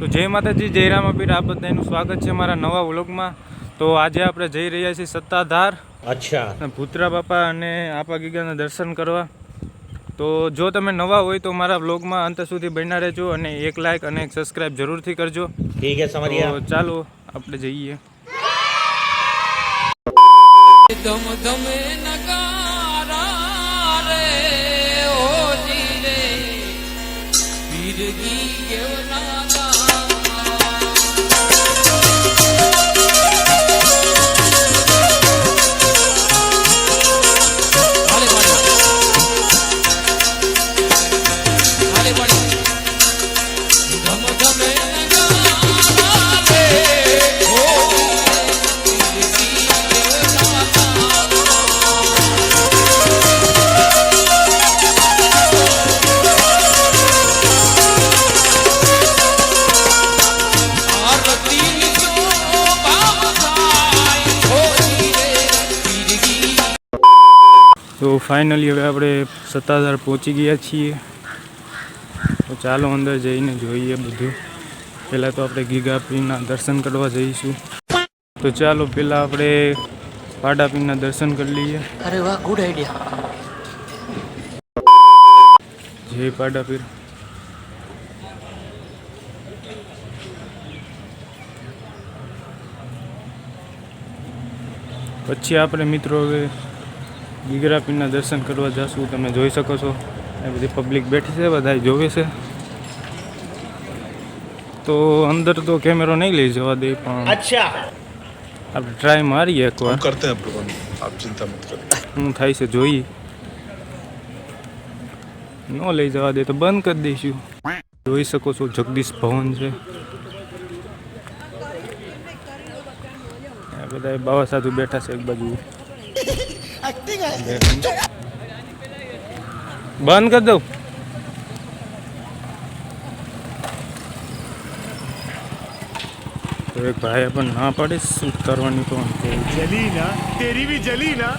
તો જય માતાજી, જય રામાપીર, આ બધાનું સ્વાગત છે મારા નવા વ્લોગમાં। તો આજે આપણે જઈ રહ્યા છીએ સત્તાધાર, અચ્છા, ભૂતરા બાપા અને આપા ગીગાના દર્શન કરવા। તો જો તમે નવા હોય તો મારા વ્લોગમાં અંત સુધી બન્યા રહેજો અને એક લાઇક અને એક સબસ્ક્રાઇબ જરૂરથી કરજો। ઠીક છે સમરિયા। તો ચાલો આપણે જઈએ। ધમ ધમે નગારા રે ઓજી રે પીરગી કેવના तो फाइनली હવે આપણે સત્તાધાર પહોંચી ગયા છીએ। તો ચાલો અંદર જઈને જોઈએ બધું। પહેલાં તો આપણે ગીગાપીરના દર્શન કરવા જઈશું। તો ચાલો પહેલાં આપણે પાડાપીરના દર્શન કરી લઈએ। અરે વાહ, ગુડ આઈડિયા। જય પાડાપીર। પછી આપણે મિત્રો હવે ગીગાપીરના દર્શન કરવા જશું। તમે જોઈ શકો છો એ બધી પબ્લિક બેઠી છે, બધા જોવે છે। તો અંદર તો કેમેરો નહીં લઈ જવા દે, પણ અચ્છા આપણે ટ્રાય મારીએ એકવાર। કરતે હૈ પ્રોગ્રામ, આપ ચિંતા મત કરો, શું થાય છે જોઈએ। ન લઈ જવા દે તો બંધ કરી દઈશું। જોઈ શકો છો જગદીશ ભવન છે, બધા બાવા સાધુ બેઠા છે એક બાજુ। બંધ કરી દઉં। तो एक भाई अपन ना पड़े उतरवानी तो जली ना, तेरी भी जली ना।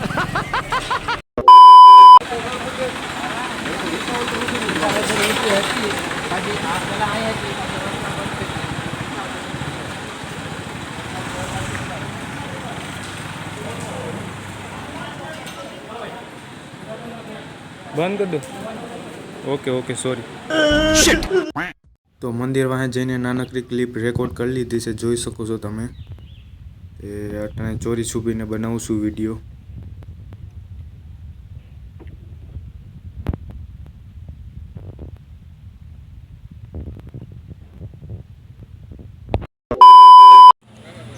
બંધ કરી દો। Okay okay sorry. તો મંદિર વાહે જઈને નાનકડી ક્લિપ રેકોર્ડ કરી લીધી છે, જોઈ શકો છો તમે। એ અટાણે ચોરી છુપીને બનાવું છું વિડીયો।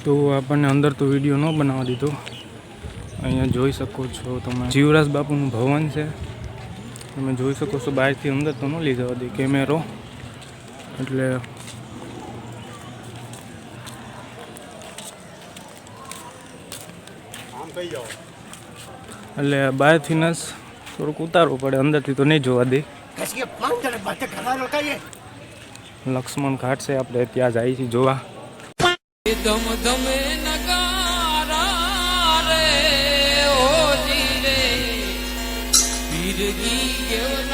તો આપણને અંદર તો વિડીયો ન બનાવવા દીધો। અહીંયા જોઈ શકો છો તમે જીવરાજ બાપુનું ભવન છે, તમે જોઈ શકો છો। બહારથી અંદર તો ન લઈ જવા દે કેમેરો, એટલે બહારથી જ થોડુંક ઉતારવું પડે, અંદરથી તો નહીં જોવા દે। લક્ષ્મણ ઘાટ છે, આપણે ત્યાં જઈએ છીએ જોવા। ધમ ધમે નગારા રે ઓજી રે પીરગી કેવના